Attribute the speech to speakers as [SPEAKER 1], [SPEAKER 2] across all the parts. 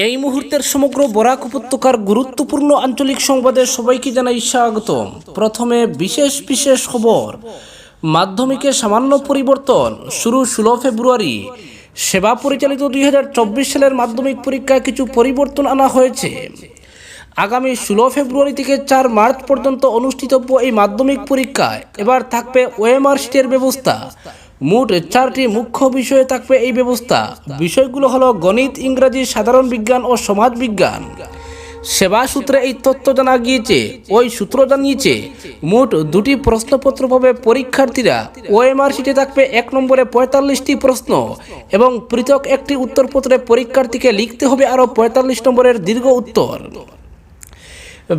[SPEAKER 1] এই মুহূর্তের সমগ্র বরাক উপত্যকার গুরুত্বপূর্ণ আঞ্চলিক সংবাদে সবাইকে জানাই স্বাগতম। প্রথমে বিশেষ বিশেষ খবর। মাধ্যমিকে সামান্য পরিবর্তন, শুরু 16 ফেব্রুয়ারি। সেবা পরিচালিত 2024 সালের মাধ্যমিক পরীক্ষায় কিছু পরিবর্তন আনা হয়েছে। আগামী 16 ফেব্রুয়ারি থেকে 4 মার্চ পর্যন্ত অনুষ্ঠিতব্য এই মাধ্যমিক পরীক্ষায় এবার থাকবে ওএমআর শিটের ব্যবস্থা। মোট 4টি মুখ্য বিষয়ে থাকবে এই ব্যবস্থা। বিষয়গুলো হলো গণিত, ইংরাজি, সাধারণ বিজ্ঞান ও সমাজ বিজ্ঞান। সেবা সূত্রে এই তথ্য জানা গিয়েছে। ওই সূত্র জানিয়েছে মোট 2টি প্রশ্নপত্র পাবে পরীক্ষার্থীরা। ওএমআর শিটে থাকবে 1 নম্বরে 45টি প্রশ্ন এবং পৃথক একটি উত্তরপত্রে পরীক্ষার্থীকে লিখতে হবে আরও 45 নম্বরের দীর্ঘ উত্তর।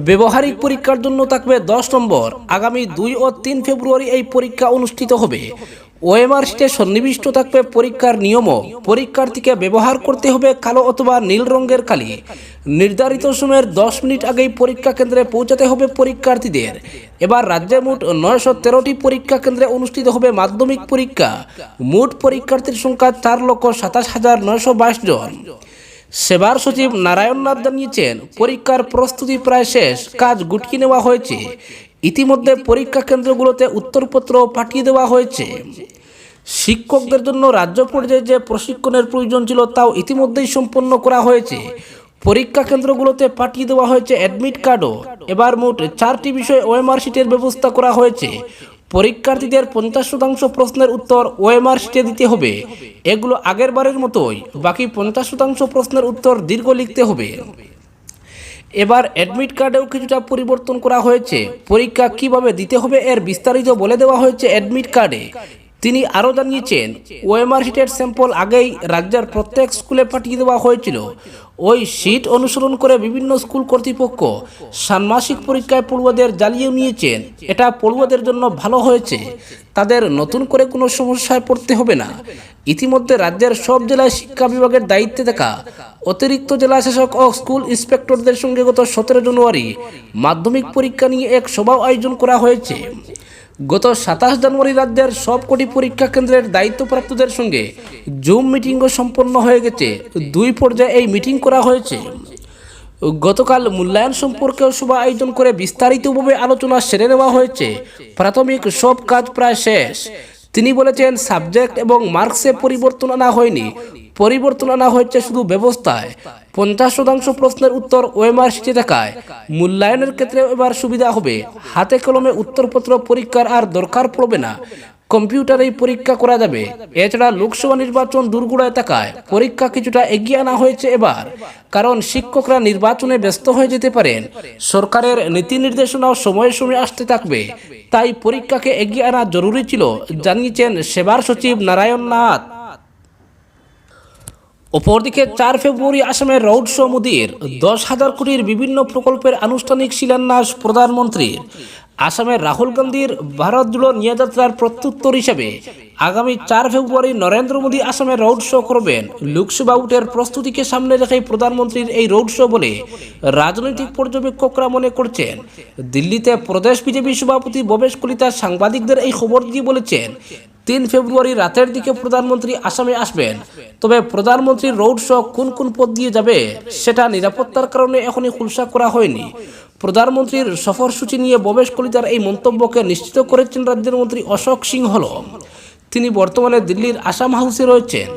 [SPEAKER 1] ব্যবহারিক পরীক্ষার জন্য থাকবে 10 নম্বর। আগামী 2 ও 3 ফেব্রুয়ারি এই পরীক্ষা অনুষ্ঠিত হবে। ওএমআর শিটে সন্নিবিষ্ট থাকবে পরীক্ষার নিয়মও। পরীক্ষার্থীকে ব্যবহার করতে হবে কালো অথবা নীল রঙের কালি। নির্ধারিত সময়ের 10 মিনিট আগেই পরীক্ষা কেন্দ্রে পৌঁছাতে হবে পরীক্ষার্থীদের। এবার রাজ্যে মোট 913টি পরীক্ষা কেন্দ্রে অনুষ্ঠিত হবে মাধ্যমিক পরীক্ষা। মোট পরীক্ষার্থীর সংখ্যা 4,27,922 জন। সেবার সচিব নারায়ণ নাথ জানিয়েছেন, পরীক্ষার প্রস্তুতি প্রায় শেষ, কাজ গুটিয়ে নেওয়া হয়েছে। ইতিমধ্যে পরীক্ষা কেন্দ্রগুলোতে উত্তরপত্র পাঠিয়ে দেওয়া হয়েছে। শিক্ষকদের জন্য রাজ্য পর্যায়ে যে প্রশিক্ষণের প্রয়োজন ছিল তাও ইতিমধ্যেই সম্পন্ন করা হয়েছে। পরীক্ষা কেন্দ্রগুলোতে পাঠিয়ে দেওয়া হয়েছে অ্যাডমিট কার্ডও। এবার মোট 4টি বিষয়ে ওএমআর শিটের ব্যবস্থা করা হয়েছে। পরীক্ষার্থীদের 50% প্রশ্নের উত্তর ওএমআর শিটে দিতে হবে। এগুলো আগের বারের মতোই, বাকি 50% প্রশ্নের উত্তর দীর্ঘ লিখতে হবে। এবার অ্যাডমিট কার্ডেও কিছুটা পরিবর্তন করা হয়েছে। পরীক্ষা কিভাবে দিতে হবে এর বিস্তারিত বলে দেওয়া হয়েছে অ্যাডমিট কার্ডে। তিনি আরও জানিয়েছেন, ওএমআর শিটের স্যাম্পল আগেই রাজ্যের প্রত্যেক স্কুলে পাঠিয়ে দেওয়া হয়েছিল। ওই শিট অনুসরণ করে বিভিন্ন স্কুল কর্তৃপক্ষ ষান্মাসিক পরীক্ষায় পড়ুয়াদের জ্বালিয়ে নিয়েছেন। এটা পড়ুয়াদের জন্য ভালো হয়েছে। তাদের নতুন করে কোনো সমস্যায় পড়তে হবে না। ইতিমধ্যে রাজ্যের সব জেলায় শিক্ষা বিভাগের দায়িত্বে থাকা অতিরিক্ত জেলা শাসক ও স্কুল ইন্সপেক্টরদের সঙ্গে গত 17 জানুয়ারি মাধ্যমিক পরীক্ষা নিয়ে এক সভাও আয়োজন করা হয়েছে। গত 27 জানুয়ারি রাজ্যের সবকটি পরীক্ষা কেন্দ্রের দায়িত্বপ্রাপ্তদের সঙ্গে জুম মিটিংও সম্পন্ন হয়ে গেছে। 2 পর্যায়ে এই মিটিং করা হয়েছে। গতকাল মূল্যায়ন সম্পর্কেও সভা আয়োজন করে বিস্তারিতভাবে আলোচনা সেরে নেওয়া হয়েছে। প্রাথমিক সব কাজ প্রায় শেষ। তিনি বলেছেন, সাবজেক্ট এবং মার্কসে পরিবর্তন আনা হয়নি, পরিবর্তন আনা হয়েছে শুধু ব্যবস্থায়। 50% প্রশ্নের উত্তর ওএমআর শিটে থাকায় মূল্যায়নের ক্ষেত্রে এবার সুবিধা হবে। হাতে কলমে উত্তরপত্র পরীক্ষার আর দরকার পড়বে না, কম্পিউটারেই পরীক্ষা করা যাবে। এছাড়া লোকসভা নির্বাচন দোরগোড়ায় থাকায় পরীক্ষা কিছুটা এগিয়ে আনা হয়েছে এবার, কারণ শিক্ষকরা নির্বাচনে ব্যস্ত হয়ে যেতে পারেন। সরকারের নীতি নির্দেশনাও সময়ে সময়ে আসতে থাকবে, তাই পরীক্ষাকে এগিয়ে আনা জরুরি ছিল, জানিয়েছেন সেবার সচিব নারায়ণ নাথ। অপরদিকে 4 ফেব্রুয়ারি আসামের রোড শো মোদির 10,000 কোটির বিভিন্ন প্রকল্পের আনুষ্ঠানিক শিলান্যাস প্রধানমন্ত্রীর। আসামের রাহুল গান্ধীর ভারত জোড়ো নিয়াযাত্রার প্রত্যুত্তর হিসেবে আগামী 4 ফেব্রুয়ারি নরেন্দ্র মোদী আসামে রোড শো করবেন। লোকসভা ভোটের প্রস্তুতিকে সামনে রেখে প্রধানমন্ত্রীর এই রোড শো বলে রাজনৈতিক পর্যবেক্ষকরা মনে করছেন। দিল্লিতে প্রদেশ বিজেপি সভাপতি ভবেশ কলিতা সাংবাদিকদের এই খবর দিয়ে বলেছেন, 3 ফেব্রুয়ারি রাতের দিকে প্রধানমন্ত্রী আসামে আসবেন। তবে প্রধানমন্ত্রীর রোড শো কোন কোন পথ দিয়ে যাবে সেটা নিরাপত্তার কারণে এখনই খুলসা করা হয়নি। প্রধানমন্ত্রীর সফরসূচি নিয়ে ভবেশ কলিতার এই মন্তব্যকে নিশ্চিত করেছেন রাজ্যের মন্ত্রী অশোক সিংহল। তিনি বর্তমানে দিল্লির আসাম হাউসে রয়েছেন।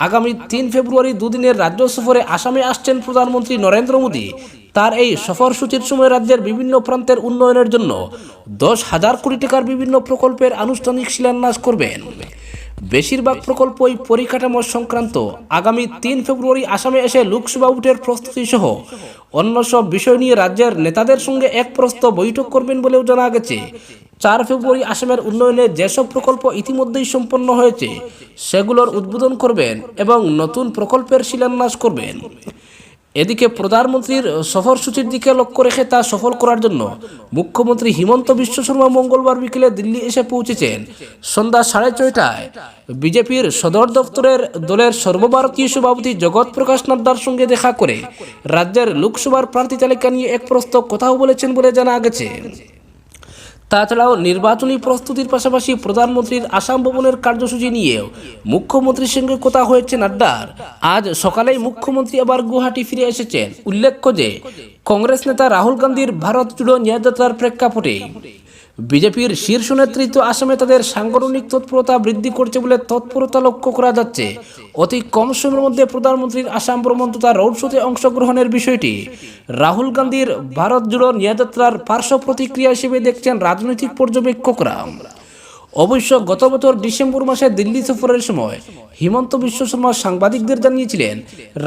[SPEAKER 1] আগামী 3 ফেব্রুয়ারি দুদিনের রাজ্য সফরে আসামে আসছেন প্রধানমন্ত্রী নরেন্দ্র মোদী। তার এই সফরসূচির সময় রাজ্যের বিভিন্ন প্রান্তের উন্নয়নের জন্য 10,000 কোটি টাকার বিভিন্ন প্রকল্পের আনুষ্ঠানিক শিলান্যাস করবেন। বেশিরভাগ প্রকল্পই পরিকাঠামো সংক্রান্ত। আগামী 3 ফেব্রুয়ারি আসামে এসে লোকসভা ভোটের প্রস্তুতি সহ অন্য সব বিষয় নিয়ে রাজ্যের নেতাদের সঙ্গে এক প্রস্তাব বৈঠক করবেন বলেও জানা গেছে। 4 ফেব্রুয়ারি আসামের উন্নয়নে যেসব প্রকল্প ইতিমধ্যেই সম্পন্ন হয়েছে সেগুলোর উদ্বোধন করবেন এবং নতুন প্রকল্পের শিলান্যাস করবেন। এদিকে প্রধানমন্ত্রীর সফরসূচির দিকে লক্ষ্য রেখে তা সফল করার জন্য মুখ্যমন্ত্রী হিমন্ত বিশ্ব শর্মা মঙ্গলবার বিকেলে দিল্লি এসে পৌঁছেছেন। সন্ধ্যা 6:30টায় বিজেপির সদর দফতরের দলের সর্বভারতীয় সভাপতি জগৎ প্রকাশ নাড্ডার সঙ্গে দেখা করে রাজ্যের লোকসভার প্রার্থী তালিকা নিয়ে এক প্রস্তাব কথাও বলেছেন বলে জানা গেছে। তাছাড়াও নির্বাচনী প্রস্তুতির পাশাপাশি প্রধানমন্ত্রীর আসাম ভ্রমণের কার্যসূচি নিয়েও মুখ্যমন্ত্রীর সঙ্গে কথা হয়েছে নাড্ডার। আজ সকালেই মুখ্যমন্ত্রী আবার গুয়াহাটি ফিরে এসেছেন। উল্লেখ্য যে কংগ্রেস নেতা রাহুল গান্ধীর ভারত জুড়ো ন্যায়যাত্রার প্রেক্ষাপটে বিজেপির শীর্ষ নেতৃত্ব আসামে তাদের সাংগঠনিক তৎপরতা বৃদ্ধি করছে বলে তৎপরতা লক্ষ্য করা যাচ্ছে। অতি কম সময়ের মধ্যে প্রধানমন্ত্রীর আসাম ভ্রমণ তথা রোড শোতে অংশগ্রহণের বিষয়টি রাহুল গান্ধীর ভারত জুড়ো ন্যায়যাত্রার পার্শ্ব প্রতিক্রিয়া হিসেবে দেখছেন রাজনৈতিক পর্যবেক্ষকরা। অবশ্য গত বছর ডিসেম্বর মাসে দিল্লি সফরের সময় হিমন্ত বিশ্ব শর্মা সাংবাদিকদের জানিয়েছিলেন,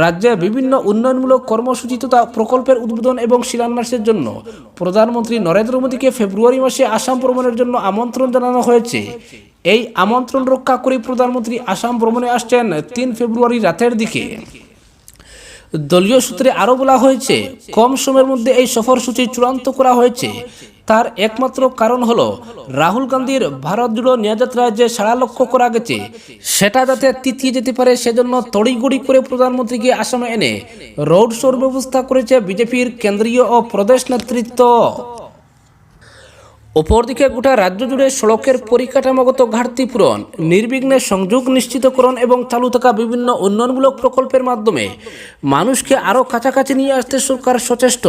[SPEAKER 1] রাজ্যে বিভিন্ন উন্নয়নমূলক কর্মসূচি তথা প্রকল্পের উদ্বোধন এবং শিলান্যাসের জন্য প্রধানমন্ত্রী নরেন্দ্র মোদীকে ফেব্রুয়ারি মাসে আসাম ভ্রমণের জন্য আমন্ত্রণ জানানো হয়েছে। এই আমন্ত্রণ রক্ষা করে প্রধানমন্ত্রী আসাম ভ্রমণে আসছেন 3 ফেব্রুয়ারি রাতের দিকে। দলীয় সূত্রে আরও বলা হয়েছে, কম সময়ের মধ্যে এই সফরসূচি চূড়ান্ত করা হয়েছে। তার একমাত্র কারণ হলো রাহুল গান্ধীর ভারত জুড়ো ন্যায়যাত্রায় যে সাড়া লক্ষ্য করা গেছে সেটা যাতে তিতিয়ে যেতে পারে, সেজন্য তড়িঘড়ি করে প্রধানমন্ত্রীকে আসামে এনে রোড শোর ব্যবস্থা করেছে বিজেপির কেন্দ্রীয় ও প্রদেশ নেতৃত্ব। অপরদিকে গোটা রাজ্য জুড়ে সড়কের পরিকাঠামোগত ঘাটতি পূরণ, নির্বিঘ্নে সংযোগ নিশ্চিতকরণ এবং চালু থাকা বিভিন্ন উন্নয়নমূলক প্রকল্পের মাধ্যমে মানুষকে আরও কাছাকাছি নিয়ে আসতে সরকার সচেষ্ট।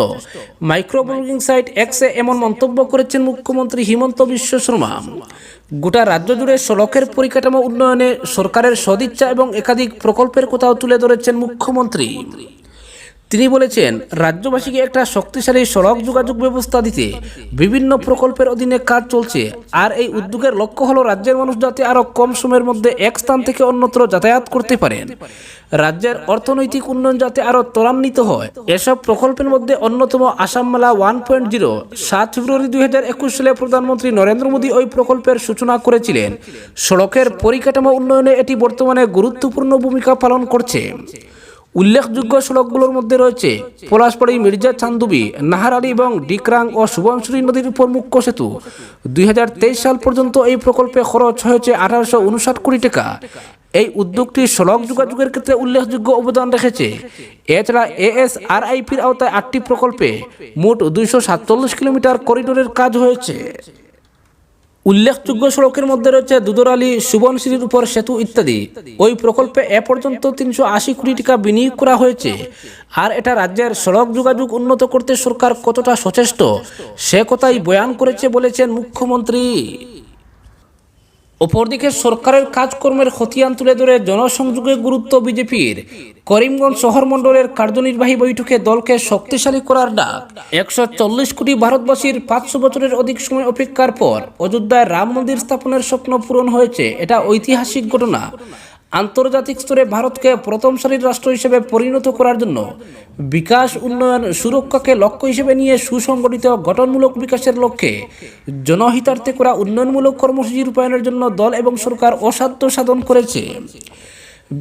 [SPEAKER 1] মাইক্রো ব্লগিং সাইট এক্সে এমন মন্তব্য করেছেন মুখ্যমন্ত্রী হিমন্ত বিশ্ব শর্মা। গোটা রাজ্য জুড়ে সড়কের পরিকাঠামো উন্নয়নে সরকারের সদিচ্ছা এবং একাধিক প্রকল্পের কথাও তুলে ধরেছেন মুখ্যমন্ত্রী। তিনি বলেছেন, রাজ্যবাসীকে একটা শক্তিশালী সড়ক যোগাযোগ ব্যবস্থা দিতে বিভিন্ন প্রকল্পের অধীনে কাজ চলছে। আর এই উদ্যোগের লক্ষ্য হলো রাজ্যের মানুষ যাতে আরও কম সময়ের মধ্যে এক স্থান থেকে অন্যত্র যাতায়াত করতে পারেন। রাজ্যের অর্থনৈতিক উন্নয়ন যাতে আরও ত্বরান্বিত হয়, এসব প্রকল্পের মধ্যে অন্যতম আসাম মেলা 1.0। 7 ফেব্রুয়ারি 2021 সালে প্রধানমন্ত্রী নরেন্দ্র মোদী ওই প্রকল্পের সূচনা করেছিলেন। সড়কের পরিকাঠামো উন্নয়নে এটি বর্তমানে গুরুত্বপূর্ণ ভূমিকা পালন করছে। উল্লেখযোগ্য সড়কগুলোর মধ্যে রয়েছে পলাশবাড়ি মির্জা চান্দুবি, নাহারালি এবং ডিকরাং ও সুবনশ্রী নদীর উপর মুখ্য সেতু। 2023 সাল পর্যন্ত এই প্রকল্পে খরচ হয়েছে 1859 কোটি টাকা। এই উদ্যোগটি সড়ক যোগাযোগের ক্ষেত্রে উল্লেখযোগ্য অবদান রেখেছে। এছাড়া এএসআরআইপির আওতায় 8টি প্রকল্পে মোট 247 কিলোমিটার করিডোরের কাজ হয়েছে। উল্লেখযোগ্য সড়কের মধ্যে রয়েছে দুদরালি, সুবনশ্রীর উপর সেতু ইত্যাদি। ওই প্রকল্পে এ পর্যন্ত 380 কোটি টাকা বিনিয়োগ করা হয়েছে। আর এটা রাজ্যের সড়ক যোগাযোগ উন্নত করতে সরকার কতটা সচেষ্ট সে কথাই বয়ান করেছে বলেছেন মুখ্যমন্ত্রী। অপরদিকে সরকারের কাজকর্মের খতিয়ান তুলে ধরে জনসংযোগে গুরুত্ব বিজেপির। করিমগঞ্জ শহর মণ্ডলের কার্যনির্বাহী বৈঠকে দলকে শক্তিশালী করার ডাক। 140 কোটি ভারতবাসীর 500 বছরের অধিক সময় অপেক্ষার পর অযোধ্যায় রাম মন্দির স্থাপনের স্বপ্ন পূরণ হয়েছে। এটা ঐতিহাসিক ঘটনা। আন্তর্জাতিক স্তরে ভারতকে প্রথম সারির রাষ্ট্র হিসেবে পরিণত করার জন্য বিকাশ, উন্নয়ন, সুরক্ষাকে লক্ষ্য হিসেবে নিয়ে সুসংগঠিত গঠনমূলক বিকাশের লক্ষ্যে জনহিতার্থে করা উন্নয়নমূলক কর্মসূচি রূপায়ণের জন্য দল এবং সরকার অসাধ্য সাধন করেছে।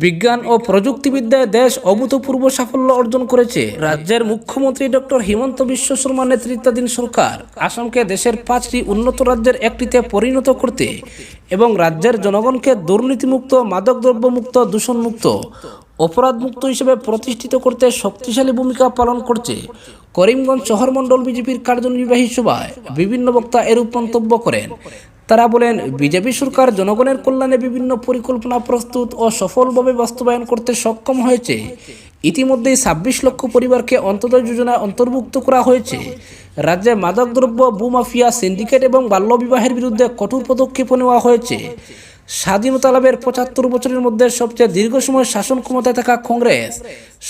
[SPEAKER 1] বিজ্ঞান ও প্রযুক্তিবিদ্যায় দেশ অভূতপূর্ব সাফল্য অর্জন করেছে। রাজ্যের মুখ্যমন্ত্রী ডক্টর হিমন্ত বিশ্ব শর্মা নেতৃত্বাধীন সরকার আসামকে দেশের 5টি উন্নত রাজ্যের একটিতে পরিণত করতে এবং রাজ্যের জনগণকে দুর্নীতিমুক্ত, মাদকদ্রব্যমুক্ত, দূষণমুক্ত, অপরাধমুক্ত হিসেবে প্রতিষ্ঠিত করতে শক্তিশালী ভূমিকা পালন করছে। করিমগঞ্জ শহর মণ্ডল বিজেপির কার্যনির্বাহী সভায় বিভিন্ন বক্তা এরূপ মন্তব্য করেন। তারা বলেন, বিজেপি সরকার জনগণের কল্যাণে বিভিন্ন পরিকল্পনা প্রস্তুত ও সফলভাবে বাস্তবায়ন করতে সক্ষম হয়েছে। ইতিমধ্যেই 26 লক্ষ পরিবারকে অন্তোদয় যোজনায় অন্তর্ভুক্ত করা হয়েছে। রাজ্যে মাদকদ্রব্য, ভূমাফিয়া, সিন্ডিকেট এবং বাল্যবিবাহের বিরুদ্ধে কঠোর পদক্ষেপ নেওয়া হয়েছে। স্বাধীনতা লাভের 75 বছরের মধ্যে সবচেয়ে দীর্ঘ সময় শাসন ক্ষমতায় থাকা কংগ্রেস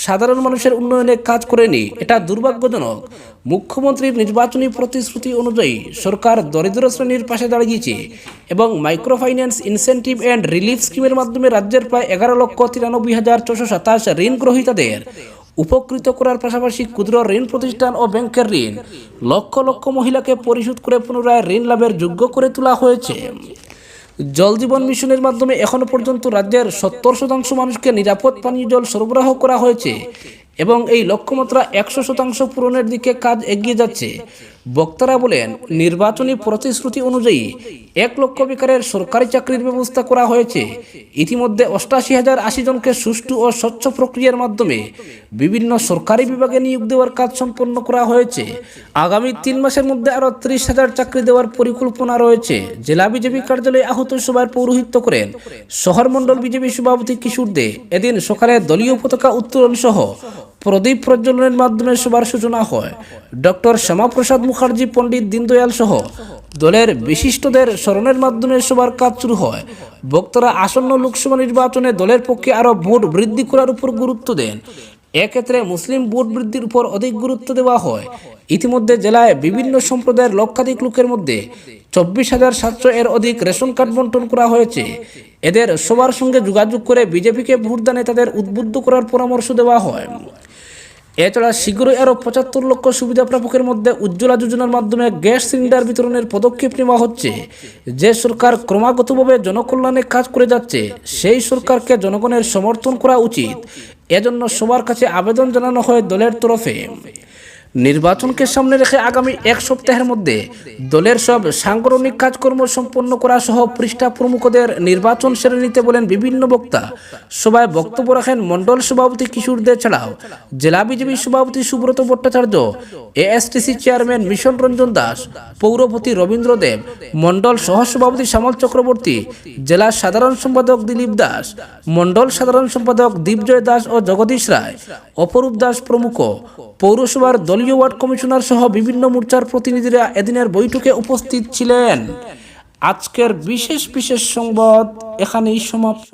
[SPEAKER 1] সাধারণ মানুষের উন্নয়নে কাজ করেনি। এটা দুর্ভাগ্যজনক। মুখ্যমন্ত্রীর নির্বাচনী প্রতিশ্রুতি অনুযায়ী সরকার দরিদ্র শ্রেণীর পাশে দাঁড়িয়েছে এবং micro finance incentive and relief স্কিমের মাধ্যমে রাজ্যের প্রায় 11,93,427 ঋণ গ্রহীতাদের উপকৃত করার পাশাপাশি ক্ষুদ্র ঋণ প্রতিষ্ঠান ও ব্যাংকের ঋণ লক্ষ লক্ষ মহিলাকে পরিশোধ করে পুনরায় ঋণ লাভের যোগ্য করে তোলা হয়েছে। জল জীবন মিশনের মাধ্যমে এখনো পর্যন্ত রাজ্যের 70% মানুষকে নিরাপদ পানীয় জল সরবরাহ করা হয়েছে এবং এই লক্ষ্যমাত্রা 100% পূরণের দিকে কাজ এগিয়ে যাচ্ছে। বক্তারা বলেন, নির্বাচনী প্রতিশ্রুতি অনুযায়ী 1 লক্ষ বেকারের সরকারি চাকরির ব্যবস্থা করা হয়েছে। ইতিমধ্যে 88,080 জনকে সুষ্ঠু ও স্বচ্ছ প্রক্রিয়ার মাধ্যমে বিভিন্ন সরকারি বিভাগে নিয়োগ দেওয়ার কাজ সম্পন্ন করা হয়েছে। আগামী 3 মাসের মধ্যে আরও 30,000 চাকরি দেওয়ার পরিকল্পনা রয়েছে। জেলা বিজেপি কার্যালয়ে আহত সভায় পৌরোহিত্য করেন শহর মণ্ডল বিজেপি সভাপতি কিশোর দে। এদিন সকালে দলীয় পতাকা উত্তোলন সহ প্রদীপ প্রজ্বলনের মাধ্যমে সভার সূচনা হয়। ডক্টর শ্যামাপ্রসাদ মুখার্জি, পণ্ডিত দীনদয়াল সহ দলের বিশিষ্টদের স্মরণের মাধ্যমে সবার কাজ শুরু হয়। বক্তারা আসন্ন লোকসভা নির্বাচনে দলের পক্ষে আরও ভোট বৃদ্ধি করার উপর গুরুত্ব দেন। এক্ষেত্রে মুসলিম ভোট বৃদ্ধির উপর অধিক গুরুত্ব দেওয়া হয়। ইতিমধ্যে জেলায় বিভিন্ন সম্প্রদায়ের লক্ষাধিক লোকের মধ্যে 24,700 এর অধিক রেশন কার্ড বন্টন করা হয়েছে। এদের সবার সঙ্গে যোগাযোগ করে বিজেপিকে ভোটদানে তাদের উদ্বুদ্ধ করার পরামর্শ দেওয়া হয়। এছাড়া শীঘ্রই আরও 75 লক্ষ সুবিধা প্রাপকের মধ্যে উজ্জ্বলা যোজনার মাধ্যমে গ্যাস সিলিন্ডার বিতরণের পদক্ষেপ নেওয়া হচ্ছে। যে সরকার ক্রমাগতভাবে জনকল্যাণে কাজ করে যাচ্ছে, সেই সরকারকে জনগণের সমর্থন করা উচিত। এজন্য সবার কাছে আবেদন জানানো হয় দলের তরফে। নির্বাচনকে সামনে রেখে আগামী 1 সপ্তাহের মধ্যে দলের সব সাংগঠনিক কাজকর্ম সম্পন্ন করা সহ পৃষ্ঠা প্রমুখদের নির্বাচন সেরে নিতে বলেন বিভিন্ন বক্তা। সভায় বক্তব্য রাখেন মণ্ডল সভাপতি কিশোর দে ছাড়াও জেলা বিজেপি সভাপতি সুব্রত ভট্টাচার্য, এএসটিসি চেয়ারম্যান মিশন রঞ্জন দাস, পৌরপতি রবীন্দ্র দেব, মণ্ডল সহসভাপতি শ্যামল চক্রবর্তী, জেলা সাধারণ সম্পাদক দিলীপ দাস, মণ্ডল সাধারণ সম্পাদক দীপজয় দাস ও জগদীশ রায়, অপরূপ দাস প্রমুখ। পৌরসভার দলীয় ওয়ার্ড কমিশনার সহ বিভিন্ন মোর্চার প্রতিনিধিরা এদিনের বৈঠকে উপস্থিত ছিলেন। আজকের বিশেষ সংবাদ এখানেই সমাপ্ত।